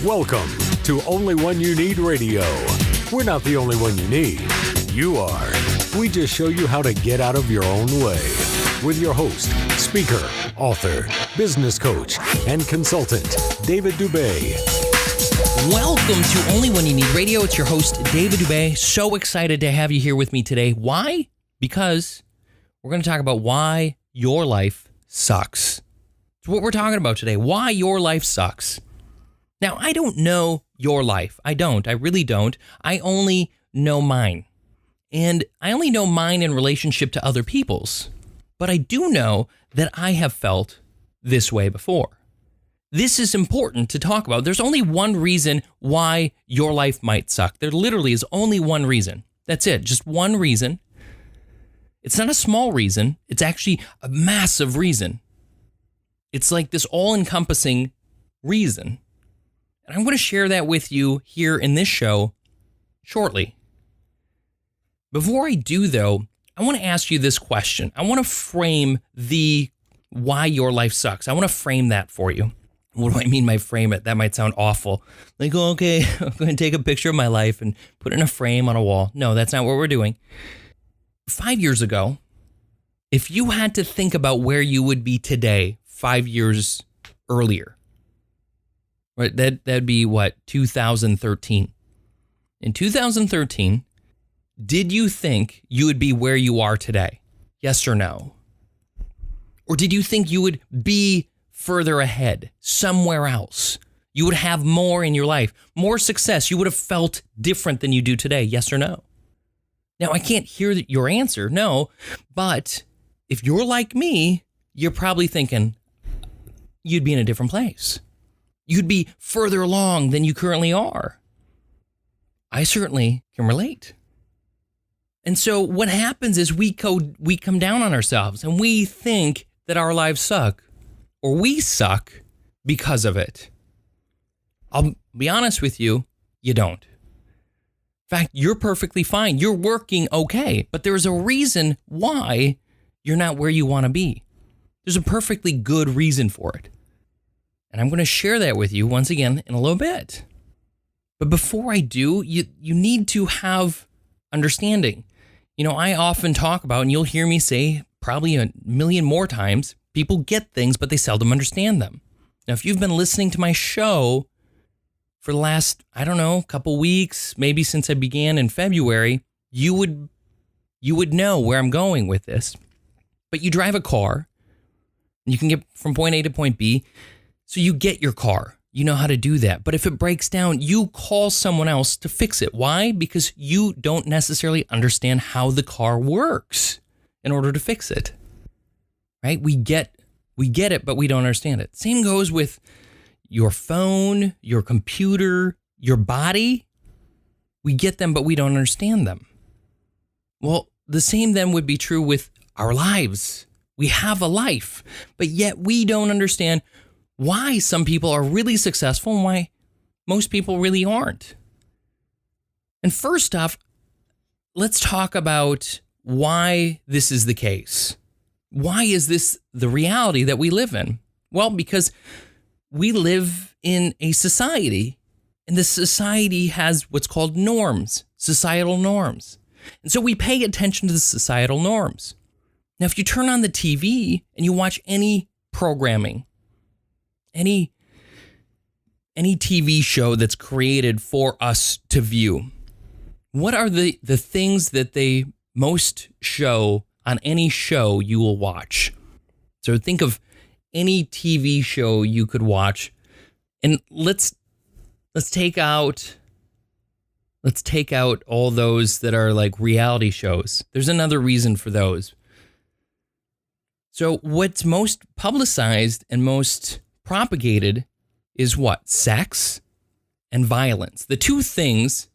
Welcome to Only One You Need Radio. We're not the only one you need. You are. We just show you how to get out of your own way. With your host, speaker, author, business coach, and consultant, David Dubay. Welcome to Only One You Need Radio. It's your host, David Dubay. So excited to have you here with me today. Why? Because we're going to talk about why your life sucks. It's what we're talking about today. Why your life sucks. Now, I don't know your life. I really don't. I only know mine. And I only know mine in relationship to other people's. But I do know that I have felt this way before. This is important to talk about. There's only one reason why your life might suck. There literally is only one reason. That's it. Just one reason. It's not a small reason. It's actually a massive reason. It's like this all-encompassing reason. And I'm going to share that with you here in this show shortly. Before I do, though, I want to ask you this question. I want to frame the why your life sucks. I want to frame that for you. What do I mean by frame it? That might sound awful. Like, oh, okay, I'm going to take a picture of my life and put it in a frame on a wall. No, that's not what we're doing. 5 years ago, if you had to think about where you would be today, 5 years earlier, right? That'd be what, 2013. In 2013, did you think you would be where you are today? Yes or no? Or did you think you would be further ahead, somewhere else? You would have more in your life, more success. You would have felt different than you do today. Yes or no? Now, I can't hear your answer, no, but if you're like me, you're probably thinking you'd be in a different place. You'd be further along than you currently are. I certainly can relate. And so what happens is we come down on ourselves and we think that our lives suck, or we suck because of it. I'll be honest with you, you don't. In fact, you're perfectly fine. You're working okay, but there's a reason why you're not where you want to be. There's a perfectly good reason for it. And I'm going to share that with you once again in a little bit. But before I do, you need to have understanding. You know, I often talk about, and you'll hear me say probably a million more times, people get things, but they seldom understand them. Now, if you've been listening to my show for the last, couple weeks, maybe since I began in February, you would know where I'm going with this. But you drive a car, and you can get from point A to point B, so you get your car. You know how to do that. But if it breaks down, you call someone else to fix it. Why? Because you don't necessarily understand how the car works in order to fix it. Right? We get it, but we don't understand it. Same goes with your phone, your computer, your body. We get them, but we don't understand them. Well, the same then would be true with our lives. We have a life, but yet we don't understand why some people are really successful and why most people really aren't. And first off, let's talk about why this is the case. Why is this the reality that we live in? Well, because we live in a society, and the society has what's called norms, societal norms. And so we pay attention to the societal norms. Now, if you turn on the TV and you watch any programming, any TV show that's created for us to view, what are the things that they most show on any show you will watch? So think of any TV show you could watch, and let's take out all those that are like reality shows. There's another reason for those. So what's most publicized and most propagated is what? Sex and violence. The two things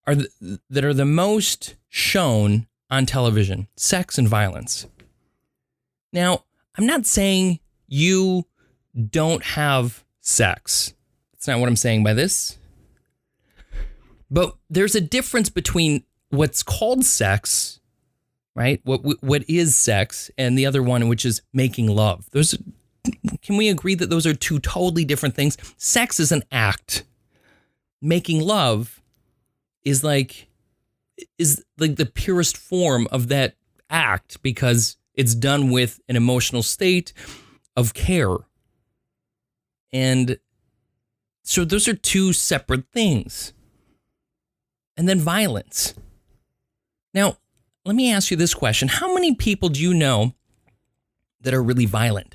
that are the most shown on television: sex and violence. Now, I'm not saying you don't have sex. That's not what I'm saying by this. But there's a difference between what's called sex, right? What is sex, and the other one, which is making love. There's can we agree that those are two totally different things? Sex is an act. Making love is like the purest form of that act because it's done with an emotional state of care. And so those are two separate things. And then violence. Now, let me ask you this question. How many people do you know that are really violent?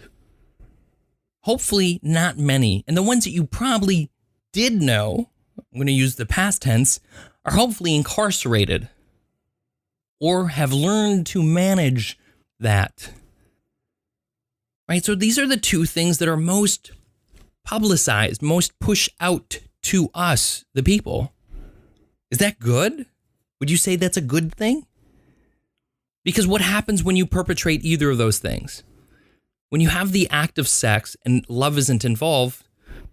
Hopefully not many. And the ones that you probably did know, I'm going to use the past tense, are hopefully incarcerated or have learned to manage that. Right? So these are the two things that are most publicized, most pushed out to us, the people. Is that good? Would you say that's a good thing? Because what happens when you perpetrate either of those things? When you have the act of sex and love isn't involved,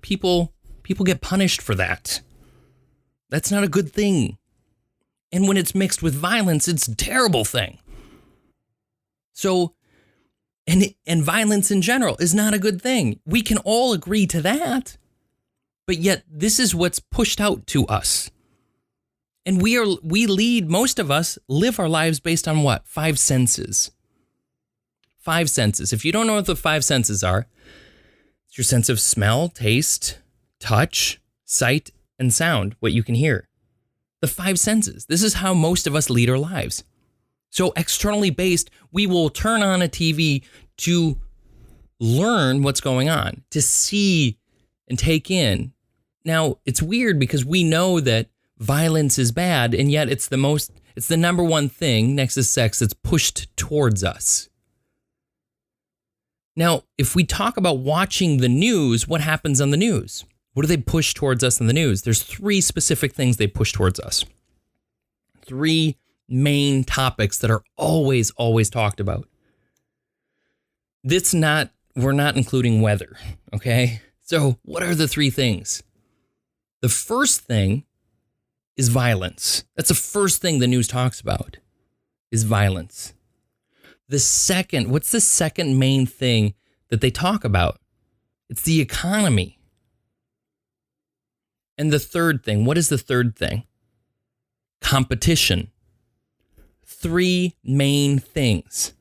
people get punished for that. That's not a good thing. And when it's mixed with violence, it's a terrible thing. So, and violence in general is not a good thing. We can all agree to that. But yet this is what's pushed out to us. And most of us live our lives based on what? 5 senses. 5 senses. If you don't know what the 5 senses are, it's your sense of smell, taste, touch, sight, and sound, what you can hear. The 5 senses. This is how most of us lead our lives. So externally based, we will turn on a TV to learn what's going on, to see and take in. Now, it's weird because we know that violence is bad, and yet it's the number one thing next to sex that's pushed towards us. Now, if we talk about watching the news, what happens on the news? What do they push towards us in the news? There's 3 specific things they push towards us. 3 main topics that are always talked about. We're not including weather, okay? So what are the 3 things? The first thing is violence. That's the first thing the news talks about, is violence. What's the second main thing that they talk about? It's the economy. And the third thing, what is the third thing? Competition. 3 main things.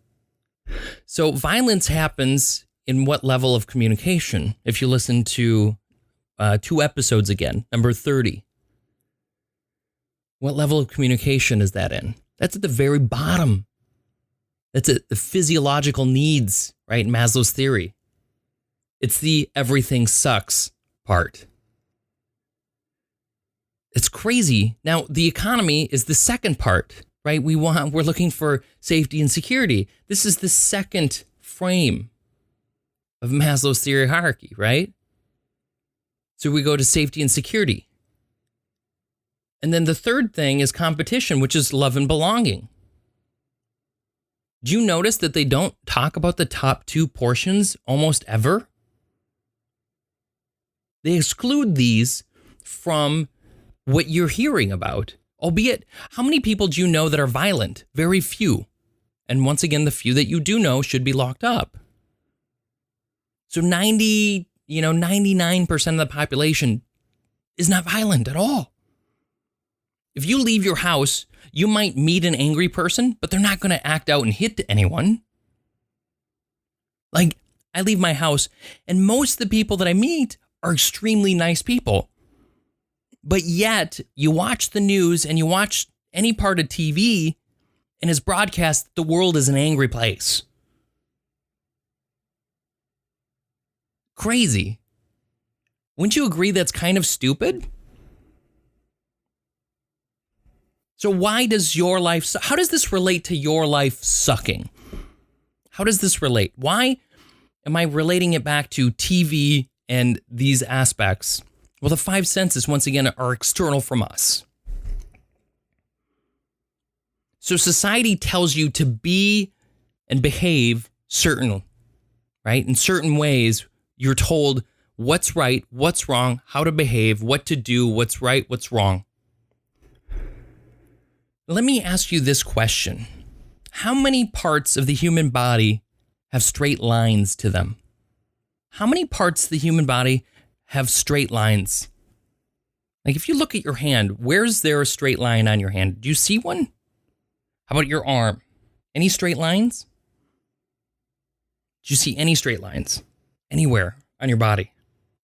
So violence happens in what level of communication? If you listen to 2 episodes again, number 30. What level of communication is that in? That's at the very bottom. That's the physiological needs, right? Maslow's theory. It's the everything sucks part. It's crazy. Now, the economy is the second part, right? We're looking for safety and security. This is the second frame of Maslow's theory hierarchy, right? So we go to safety and security. And then the third thing is competition, which is love and belonging. Do you notice that they don't talk about the top 2 portions almost ever? They exclude these from what you're hearing about, albeit, how many people do you know that are violent? Very few. And once again, the few that you do know should be locked up. So 99% of the population is not violent at all. If you leave your house, you might meet an angry person, but they're not going to act out and hit anyone. Like, I leave my house, and most of the people that I meet are extremely nice people. But yet, you watch the news and you watch any part of TV, and it's broadcast the world is an angry place. Crazy. Wouldn't you agree that's kind of stupid? So how does this relate to your life sucking? How does this relate? Why am I relating it back to TV and these aspects? Well, the 5 senses, once again, are external from us. So society tells you to be and behave right? In certain ways, you're told what's right, what's wrong, how to behave, what to do, what's right, what's wrong. Let me ask you this question. How many parts of the human body have straight lines to them? how many parts of the human body have straight lines? Like if you look at your hand, where's there a straight line on your hand? Do you see one? How about your arm? Any straight lines? Do you see any straight lines anywhere on your body?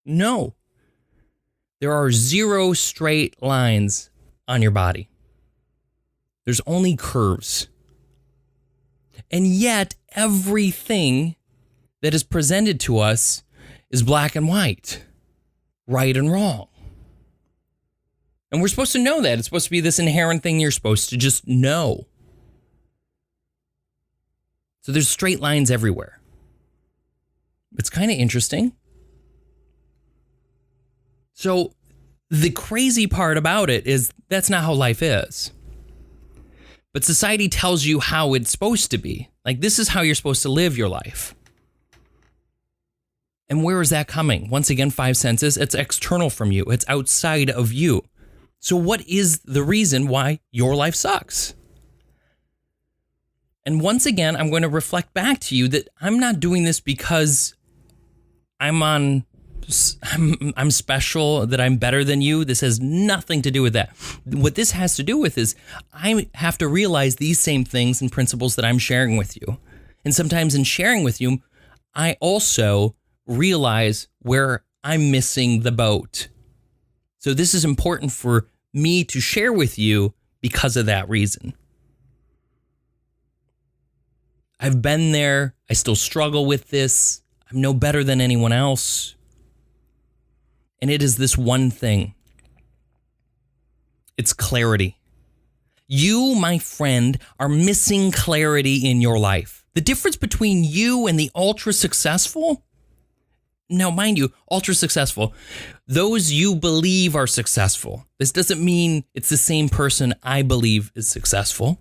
No. There are 0 straight lines on your body. There's only curves. And yet, everything that is presented to us is black and white, right and wrong. And we're supposed to know that. It's supposed to be this inherent thing you're supposed to just know. So there's straight lines everywhere. It's kind of interesting. So the crazy part about it is that's not how life is. But society tells you how it's supposed to be. Like, this is how you're supposed to live your life. And where is that coming? Once again, 5 senses, it's external from you. It's outside of you. So what is the reason why your life sucks? And once again, I'm going to reflect back to you that I'm not doing this because I'm special, that I'm better than you. This has nothing to do with that. What this has to do with is I have to realize these same things and principles that I'm sharing with you. And sometimes in sharing with you, I also realize where I'm missing the boat. So this is important for me to share with you because of that reason. I've been there. I still struggle with this. I'm no better than anyone else. And it is this one thing. It's clarity. You, my friend, are missing clarity in your life. The difference between you and the ultra successful, now mind you, ultra successful, those you believe are successful. This doesn't mean it's the same person I believe is successful.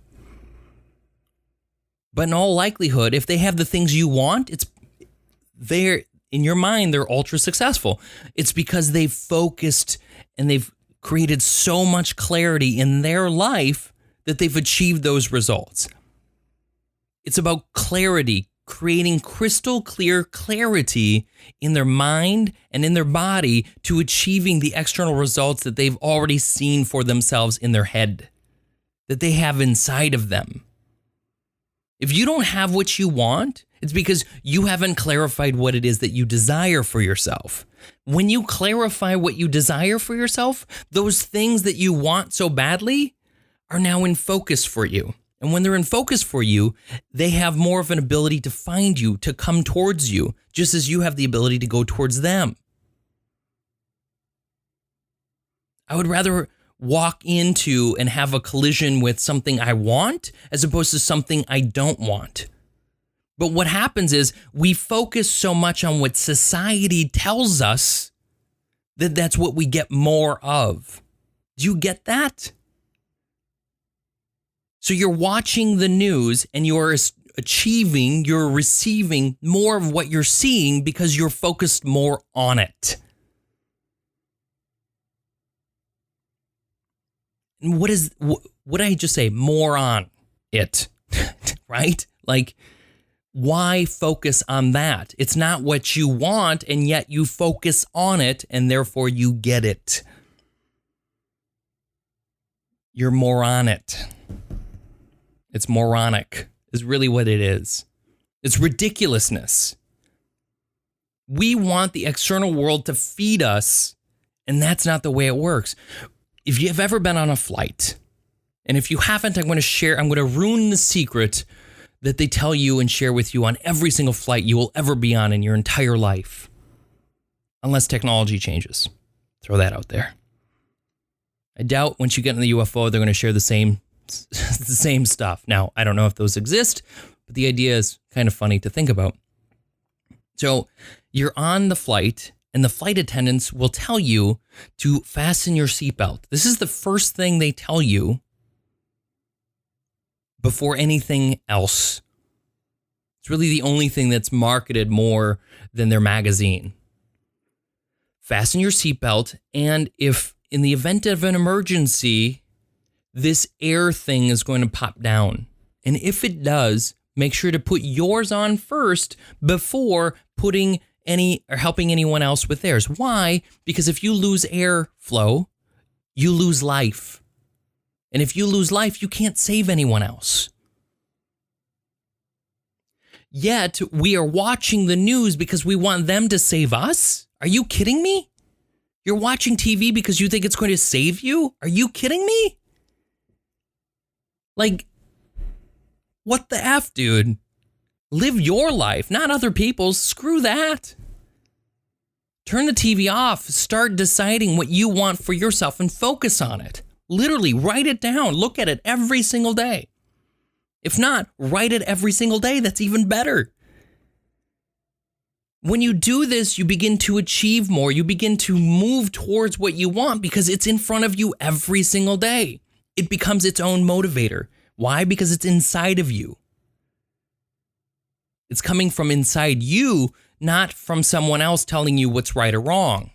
But in all likelihood, if they have the things you want, they're in your mind, they're ultra successful. It's because they've focused and they've created so much clarity in their life that they've achieved those results. It's about clarity, creating crystal clear clarity in their mind and in their body to achieving the external results that they've already seen for themselves in their head, that they have inside of them. If you don't have what you want, it's because you haven't clarified what it is that you desire for yourself. When you clarify what you desire for yourself, those things that you want so badly are now in focus for you. And when they're in focus for you, they have more of an ability to find you, to come towards you, just as you have the ability to go towards them. I would rather walk into and have a collision with something I want as opposed to something I don't want. But what happens is we focus so much on what society tells us that that's what we get more of. Do you get that? So you're watching the news and you're receiving more of what you're seeing because you're focused more on it. And what did I just say? More on it, right? Like, why focus on that? It's not what you want, and yet you focus on it, and therefore you get it. You're more on it. It's moronic, is really what it is. It's ridiculousness. We want the external world to feed us, and that's not the way it works. If you've ever been on a flight, and if you haven't, I'm going to ruin the secret that they tell you and share with you on every single flight you will ever be on in your entire life. Unless technology changes. Throw that out there. I doubt once you get in the UFO, they're going to share the same stuff. Now, I don't know if those exist, but the idea is kind of funny to think about. So you're on the flight, and the flight attendants will tell you to fasten your seatbelt. This is the first thing they tell you before anything else. It's really the only thing that's marketed more than their magazine. Fasten your seatbelt, and if in the event of an emergency, this air thing is going to pop down. And if it does, make sure to put yours on first before putting helping anyone else with theirs. Why? Because if you lose airflow, you lose life. And if you lose life, you can't save anyone else. Yet we are watching the news because we want them to save us? Are you kidding me? You're watching TV because you think it's going to save you? Are you kidding me? Like, what the F, dude? Live your life, not other people's. Screw that. Turn the TV off. Start deciding what you want for yourself and focus on it. Literally, write it down. Look at it every single day. If not, write it every single day. That's even better. When you do this, you begin to achieve more. You begin to move towards what you want because it's in front of you every single day. It becomes its own motivator. Why? Because it's inside of you. It's coming from inside you, not from someone else telling you what's right or wrong.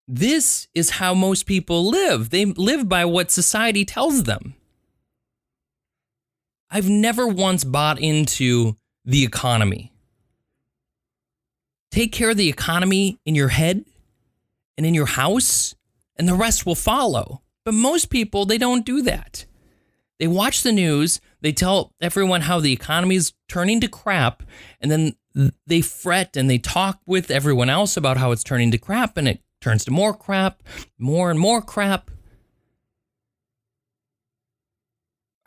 This is how most people live. They live by what society tells them. I've never once bought into the economy. Take care of the economy in your head and in your house, and the rest will follow. But most people, they don't do that. They watch the news, they tell everyone how the economy is turning to crap, and then they fret and they talk with everyone else about how it's turning to crap, and it turns to more crap, more and more crap.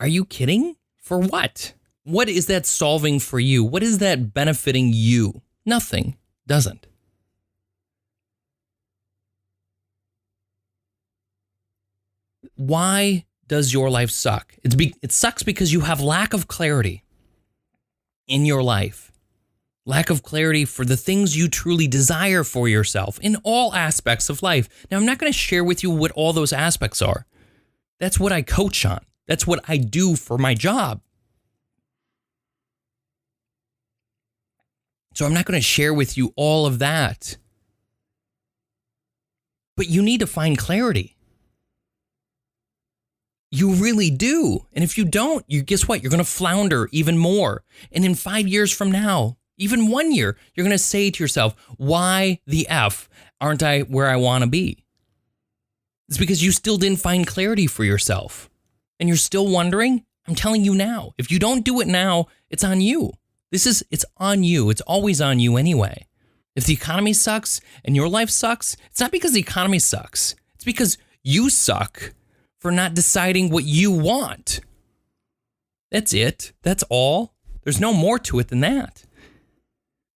Are you kidding? For what? What is that solving for you? What is that benefiting you? Nothing. Doesn't. Why does your life suck? It sucks because you have lack of clarity in your life. Lack of clarity for the things you truly desire for yourself in all aspects of life. Now, I'm not going to share with you what all those aspects are. That's what I coach on. That's what I do for my job. So I'm not going to share with you all of that. But you need to find clarity. You really do. And if you don't, guess what? You're going to flounder even more. And in 5 years from now, even 1 year, you're going to say to yourself, why the F aren't I where I want to be? It's because you still didn't find clarity for yourself. And you're still wondering? I'm telling you now. If you don't do it now, it's on you. It's on you. It's always on you anyway. If the economy sucks and your life sucks, it's not because the economy sucks. It's because you suck for not deciding what you want. That's it. That's all. There's no more to it than that.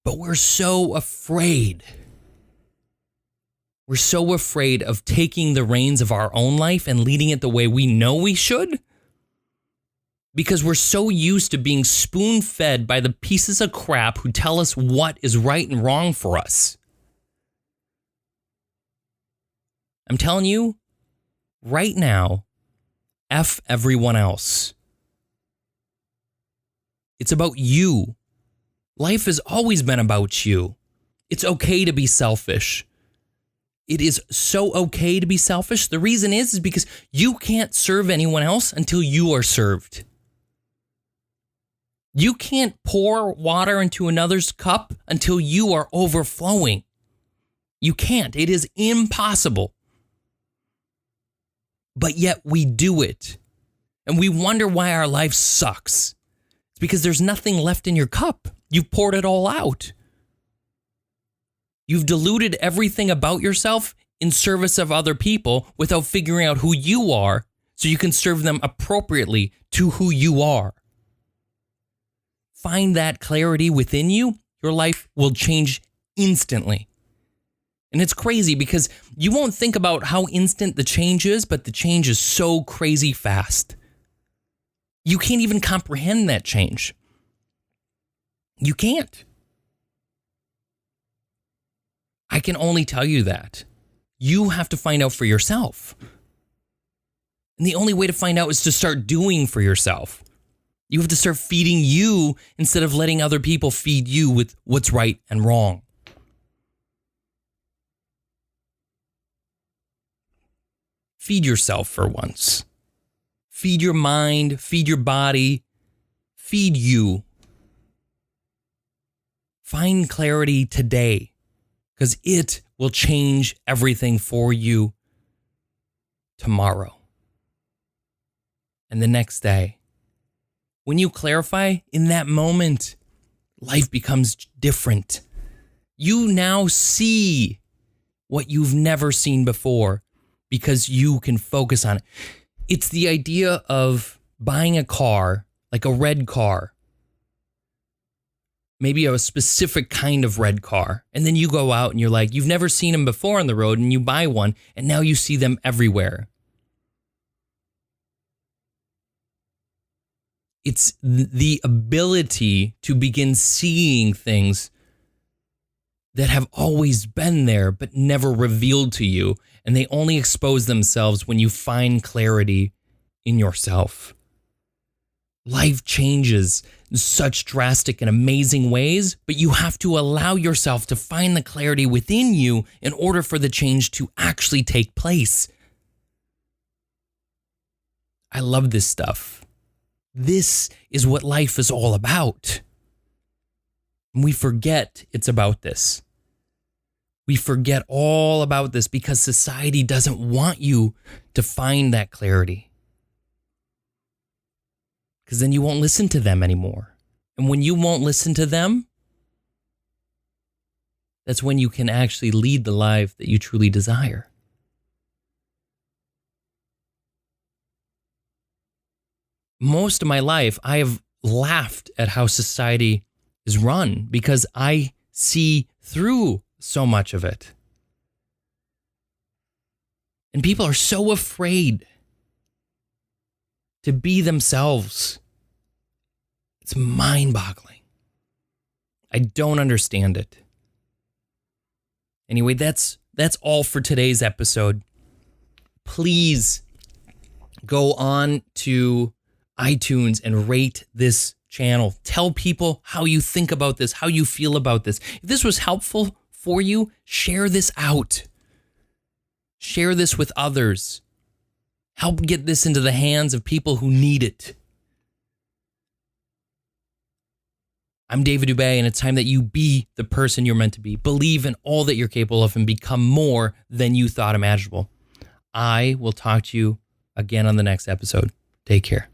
But we're so afraid. We're so afraid of taking the reins of our own life and leading it the way we know we should. Because we're so used to being spoon-fed by the pieces of crap who tell us what is right and wrong for us. I'm telling you, right now, F everyone else. It's about you. Life has always been about you. It's okay to be selfish. It is so okay to be selfish. The reason is because you can't serve anyone else until you are served. You can't pour water into another's cup until you are overflowing. You can't. It is impossible. But yet we do it. And we wonder why our life sucks. It's because there's nothing left in your cup. You've poured it all out. You've diluted everything about yourself in service of other people without figuring out who you are so you can serve them appropriately to who you are. Find that clarity within you, your life will change instantly. And it's crazy because you won't think about how instant the change is, but the change is so crazy fast. You can't even comprehend that change. You can't. I can only tell you that. You have to find out for yourself. And the only way to find out is to start doing for yourself. You have to start feeding you instead of letting other people feed you with what's right and wrong. Feed yourself for once. Feed your mind, feed your body, feed you. Find clarity today because it will change everything for you tomorrow and the next day. When you clarify in that moment, life becomes different. You now see what you've never seen before because you can focus on it. It's the idea of buying a car, like a red car, maybe a specific kind of red car. And then you go out and you're like, you've never seen them before on the road and you buy one and now you see them everywhere. It's the ability to begin seeing things that have always been there but never revealed to you. And they only expose themselves when you find clarity in yourself. Life changes in such drastic and amazing ways, but you have to allow yourself to find the clarity within you in order for the change to actually take place. I love this stuff. This is what life is all about. And we forget it's about this. We forget all about this because society doesn't want you to find that clarity. Because then you won't listen to them anymore. And when you won't listen to them, that's when you can actually lead the life that you truly desire. Most of my life, I have laughed at how society is run because I see through so much of it. And people are so afraid to be themselves. It's mind-boggling. I don't understand it. Anyway, that's all for today's episode. Please go on to iTunes and rate this channel. Tell people how you think about this, how you feel about this. If this was helpful for you, share this out. Share this with others. Help get this into the hands of people who need it. I'm David Dubay, and it's time that you be the person you're meant to be. Believe in all that you're capable of and become more than you thought imaginable. I will talk to you again on the next episode. Take care.